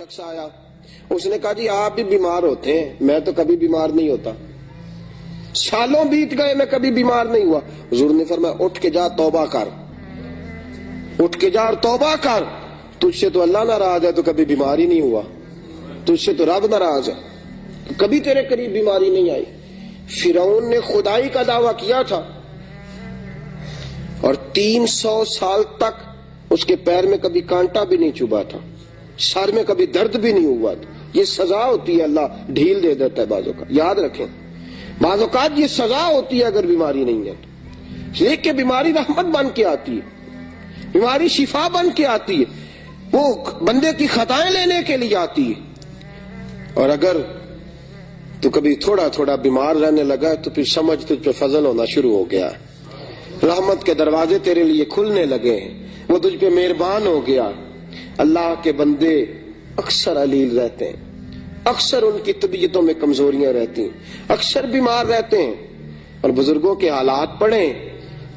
شخص آیا, اس نے کہا جی آپ بھی بیمار ہوتے ہیں, میں تو کبھی بیمار نہیں ہوتا, سالوں بیت گئے میں کبھی بیمار نہیں ہوا. حضور نے فرمایا اٹھ کے جا توبہ کر, اٹھ کے جا اور توبہ کر, تجھ سے تو اللہ ناراض ہے تو کبھی بیمار ہی نہیں ہوا, تجھ سے تو رب ناراض ہے, کبھی تیرے قریب بیماری نہیں آئی. فرعون نے خدائی کا دعویٰ کیا تھا اور 300 سال تک اس کے پیر میں کبھی کانٹا بھی نہیں چبھا تھا, سر میں کبھی درد بھی نہیں ہوا تھا. یہ سزا ہوتی ہے, اللہ ڈھیل دے دیتا ہے بعض اوقات, یاد رکھیں بعض اوقات یہ سزا ہوتی ہے اگر بیماری نہیں ہے. لیکن بیماری رحمت بن کے آتی ہے, بیماری شفا بن کے آتی ہے, وہ بندے کی خطائیں لینے کے لیے آتی ہے. اور اگر تو کبھی تھوڑا تھوڑا بیمار رہنے لگا تو پھر سمجھ تجھ پہ فضل ہونا شروع ہو گیا, رحمت کے دروازے تیرے لیے کھلنے لگے ہیں, وہ تجھ پہ مہربان ہو گیا. اللہ کے بندے اکثر علیل رہتے ہیں, اکثر ان کی طبیعتوں میں کمزوریاں رہتی ہیں, اکثر بیمار رہتے ہیں, اور بزرگوں کے حالات پڑھیں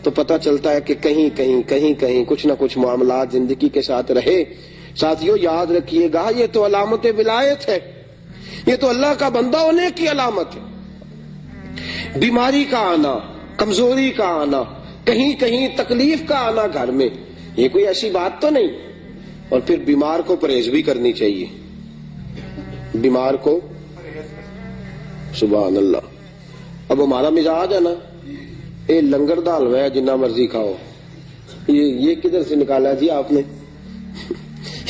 تو پتہ چلتا ہے کہ کہیں کچھ نہ کچھ معاملات زندگی کے ساتھ رہے. ساتھیوں یاد رکھیے گا, یہ تو علامت ولایت ہے, یہ تو اللہ کا بندہ ہونے کی علامت ہے. بیماری کا آنا, کمزوری کا آنا, کہیں تکلیف کا آنا گھر میں, یہ کوئی ایسی بات تو نہیں. اور پھر بیمار کو پرہیز بھی کرنی چاہیے, بیمار کو, سبحان اللہ. اب ہمارا مزاج ہے نا, یہ لنگر دا حلوہ ہے جنہ مرضی کھاؤ, یہ کدھر سے نکالا جی آپ نے,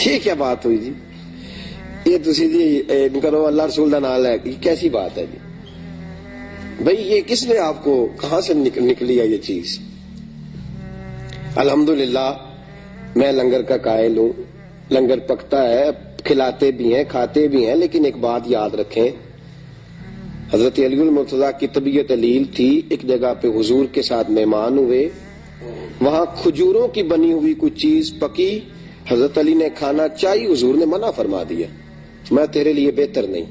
یہ کیا بات ہوئی جی, یہ تسی جی کرو اللہ رسول دا نام ہے, کیسی بات ہے جی بھائی, یہ کس نے آپ کو کہاں سے نکلی ہے یہ چیز. الحمدللہ میں لنگر کا قائل ہوں, لنگر پکتا ہے, کھلاتے بھی ہیں کھاتے بھی ہیں, لیکن ایک بات یاد رکھیں, حضرت علی المرتضیٰ کی طبیعت علیل تھی, ایک جگہ پہ حضور کے ساتھ مہمان ہوئے, وہاں کھجوروں کی بنی ہوئی کوئی چیز پکی, حضرت علی نے کھانا چاہی, حضور نے منع فرما دیا, میں تیرے لیے بہتر نہیں,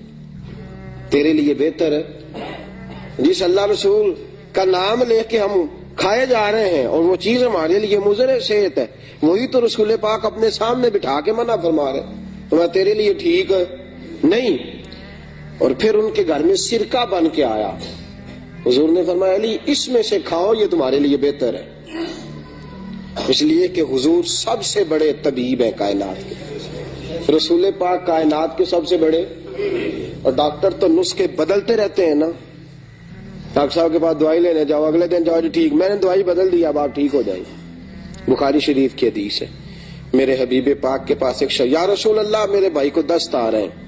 تیرے لیے بہتر ہے جس اللہ رسول کا نام لے کے ہم کھائے جا رہے ہیں اور وہ چیز ہمارے لیے مضر صحت ہے, وہی تو رسول پاک اپنے سامنے بٹھا کے منع فرما رہے, تو میں تیرے لیے ٹھیک نہیں. اور پھر ان کے گھر میں سرکہ بن کے آیا, حضور نے فرمایا علی اس میں سے کھاؤ, یہ تمہارے لیے بہتر ہے, اس لیے کہ حضور سب سے بڑے طبیب ہیں کائنات کے, رسول پاک کائنات کے سب سے بڑے. اور ڈاکٹر تو نسخے بدلتے رہتے ہیں نا, ڈاکٹر صاحب کے پاس دوائی لینے جاؤ, اگلے دن جاؤ جی ٹھیک, میں نے دوائی بدل دی, اب آپ ٹھیک ہو جائیں. بخاری شریف کی حدیث ہے, میرے حبیب پاک کے پاس ایک شخص, یا رسول اللہ میرے بھائی کو دست آ رہے ہیں,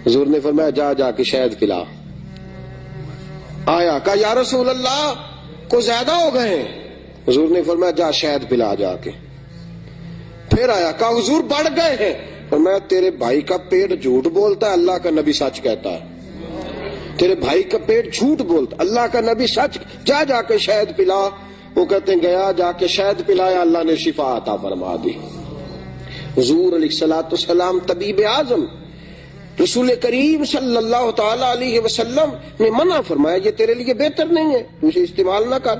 حضور نے فرمایا جا کے شہد پلا. آیا, کہا یا رسول اللہ کو زیادہ ہو گئے ہیں, حضور نے فرمایا جا شہد پلا جا کے. پھر آیا, کہا حضور بڑھ گئے ہیں, فرمایا تیرے بھائی کا پیٹ جھوٹ بولتا ہے, اللہ کا نبی سچ کہتا ہے, تیرے بھائی کا پیٹ جھوٹ بولتا, اللہ کا نبی سچ, جا کے شہد پلا. وہ کہتے ہیں گیا, جا کے شہد پلایا, اللہ نے شفا عطا فرما دی. حضور علیہ الصلوۃ والسلام طبیب اعظم رسول کریم صلی اللہ تعالی علیہ وسلم نے منع فرمایا, یہ تیرے لیے بہتر نہیں ہے, اسے استعمال نہ کر.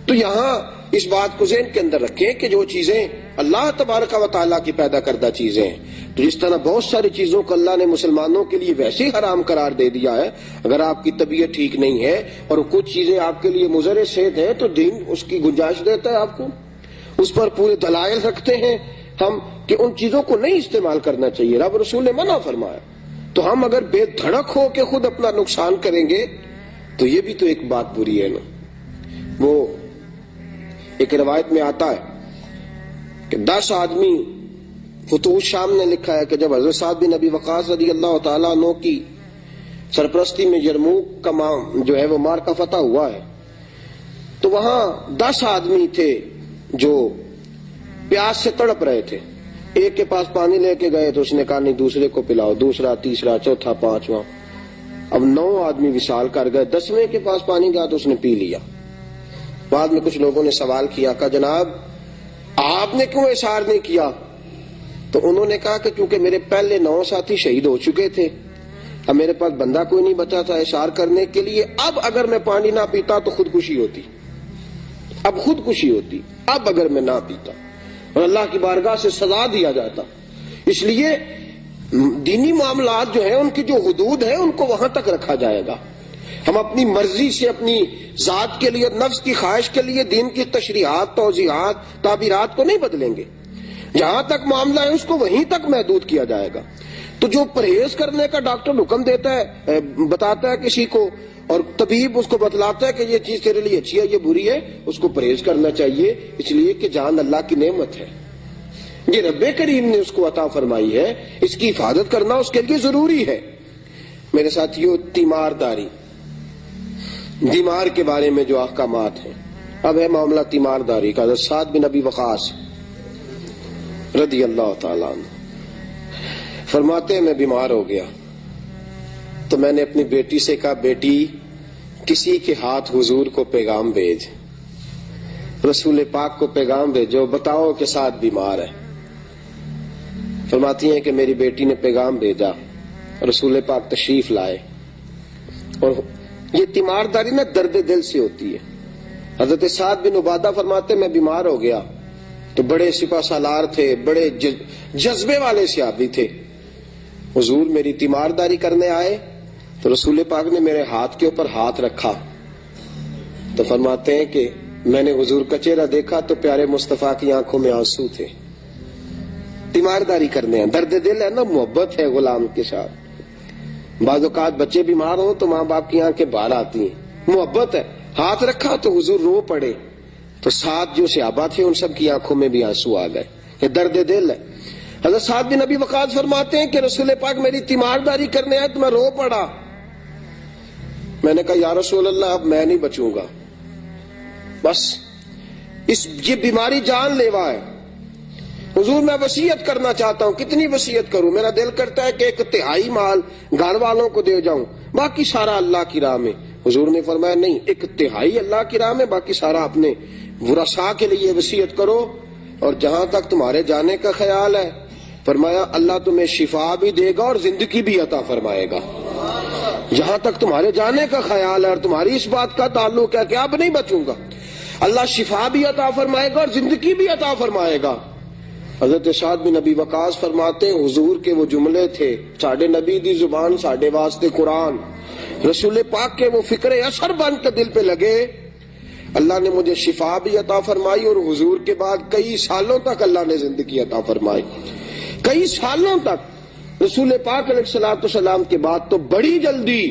تو یہاں اس بات کو ذہن کے اندر رکھیں کہ جو چیزیں اللہ تبارک و تعالیٰ کی پیدا کردہ چیزیں ہیں, تو جس طرح بہت ساری چیزوں کو اللہ نے مسلمانوں کے لیے ویسے ہی حرام قرار دے دیا ہے, اگر آپ کی طبیعت ٹھیک نہیں ہے اور کچھ چیزیں آپ کے لیے مضر صحت ہیں تو دین اس کی گنجائش دیتا ہے آپ کو, اس پر پورے دلائل رکھتے ہیں ہم کہ ان چیزوں کو نہیں استعمال کرنا چاہیے, رب رسول نے منع فرمایا. تو ہم اگر بے دھڑک ہو کے خود اپنا نقصان کریں گے تو یہ بھی تو ایک بات بری ہے نا. وہ ایک روایت میں آتا ہے کہ 10 آدمی, فتوح شام نے لکھا ہے کہ جب حضرت سعد بن ابی وقاص رضی اللہ تعالیٰ عنہ کی سرپرستی میں یرموک کا جو ہے وہ معرکہ فتح ہوا ہے, تو وہاں 10 آدمی تھے جو پیاس سے تڑپ رہے تھے. ایک کے پاس پانی لے کے گئے تو اس نے کہا نہیں دوسرے کو پلاؤ, دوسرا, تیسرا, چوتھا, 5واں, اب 9 آدمی وصال کر گئے. 10ویں کے پاس پانی گیا تو اس نے پی لیا. بعد میں کچھ لوگوں نے سوال کیا, کہا جناب آپ نے کیوں احسار نہیں کیا؟ تو انہوں نے کہا کہ چونکہ میرے پہلے 9 ساتھی شہید ہو چکے تھے, اب میرے پاس بندہ کوئی نہیں بچا تھا احسار کرنے کے لیے, اب اگر میں پانی نہ پیتا تو خودکشی ہوتی, اب اگر میں نہ پیتا اور اللہ کی بارگاہ سے سزا دیا جاتا. اس لیے دینی معاملات جو ہیں ان کی جو حدود ہیں ان کو وہاں تک رکھا جائے گا. ہم اپنی مرضی سے اپنی ذات کے لیے، نفس کی خواہش کے لیے دین کی تشریحات، توضیحات، تعبیرات کو نہیں بدلیں گے. جہاں تک معاملہ ہے اس کو وہیں تک محدود کیا جائے گا. تو جو پرہیز کرنے کا ڈاکٹر حکم دیتا ہے، بتاتا ہے کسی کو، اور طبیب اس کو بتلاتا ہے کہ یہ چیز تیرے لیے اچھی ہے یہ بری ہے، اس کو پرہیز کرنا چاہیے، اس لیے کہ جان اللہ کی نعمت ہے، یہ رب کریم نے اس کو عطا فرمائی ہے، اس کی حفاظت کرنا اس کے لیے ضروری ہے. میرے ساتھیو، تیمارداری، بیمار کے بارے میں جو احکامات ہیں. اب ہے معاملہ تیمارداری کا. حضرت سعد بن ابی وقاص رضی اللہ تعالیٰ عنہ فرماتے ہیں میں بیمار ہو گیا تو میں نے اپنی بیٹی سے کہا بیٹی کسی کے ہاتھ حضور کو پیغام بھیج، رسول پاک کو پیغام بھیجو، بتاؤ کہ سعد بیمار ہے. فرماتی ہیں کہ میری بیٹی نے پیغام بھیجا، رسول پاک تشریف لائے. اور یہ تیمارداری نہ درد دل سے ہوتی ہے. حضرت سعد بن عبادہ فرماتے میں بیمار ہو گیا تو بڑے سپہ سالار تھے، بڑے جذبے والے صحابی تھے. حضور میری تیمارداری کرنے آئے تو رسول پاک نے میرے ہاتھ کے اوپر ہاتھ رکھا تو فرماتے ہیں کہ میں نے حضور کا چہرہ دیکھا تو پیارے مصطفیٰ کی آنکھوں میں آنسو تھے. تیمارداری کرنے ہیں، درد دل ہے نا، محبت ہے غلام کے ساتھ. بعض اوقات بچے بیمار ہوں تو ماں باپ کی آنکھیں باہر آتی ہیں، محبت ہے. ہاتھ رکھا تو حضور رو پڑے تو ساتھ جو صحابہ تھے ان سب کی آنکھوں میں بھی آنسو آ گئے. یہ درد دل ہے. حضرت سعد بن ابی وقاص فرماتے ہیں کہ رسول پاک میری تیمارداری کرنے آئے تو میں رو پڑا. میں نے کہا یا رسول اللہ اب میں نہیں بچوں گا، بس یہ بیماری جان لیوا ہے. حضور میں وصیت کرنا چاہتا ہوں. کتنی وصیت کروں؟ میرا دل کرتا ہے کہ 1/3 مال گھر والوں کو دے جاؤں، باقی سارا اللہ کی راہ میں. حضور نے فرمایا نہیں، 1/3 اللہ کی راہ میں، باقی سارا اپنے ورثاء کے لیے وصیت کرو. اور جہاں تک تمہارے جانے کا خیال ہے فرمایا اللہ تمہیں شفا بھی دے گا اور زندگی بھی عطا فرمائے گا. جہاں تک تمہارے جانے کا خیال ہے اور تمہاری اس بات کا تعلق ہے کہ اب نہیں بچوں گا، اللہ شفا بھی عطا فرمائے گا اور زندگی بھی عطا فرمائے گا. حضرت سعد بن ابی وقاص فرماتے ہیں حضور کے وہ جملے تھے، ساڈے نبی دی زبان ساڈے واسطے قرآن، رسول پاک کے وہ فکر اثر بن کے دل پہ لگے. اللہ نے مجھے شفا بھی عطا فرمائی اور حضور کے بعد کئی سالوں تک اللہ نے زندگی عطا فرمائی. کئی سالوں تک رسول پاک علیہ الصلوۃ والسلام کے بعد تو بڑی جلدی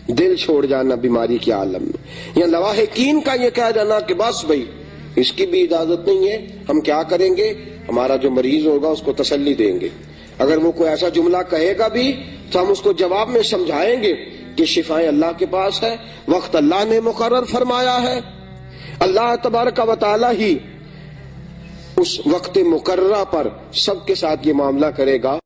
دل چھوڑ جانا بیماری کے عالم میں، یا لواحقین کا یہ کہہ جانا کہ بس بھائی اس کی بھی اجازت نہیں ہے. ہم کیا کریں گے؟ ہمارا جو مریض ہوگا اس کو تسلی دیں گے. اگر وہ کوئی ایسا جملہ کہے گا بھی تو ہم اس کو جواب میں سمجھائیں گے کہ شفائیں اللہ کے پاس ہے، وقت اللہ نے مقرر فرمایا ہے. اللہ تبارک و تعالی ہی اس وقت مقررہ پر سب کے ساتھ یہ معاملہ کرے گا.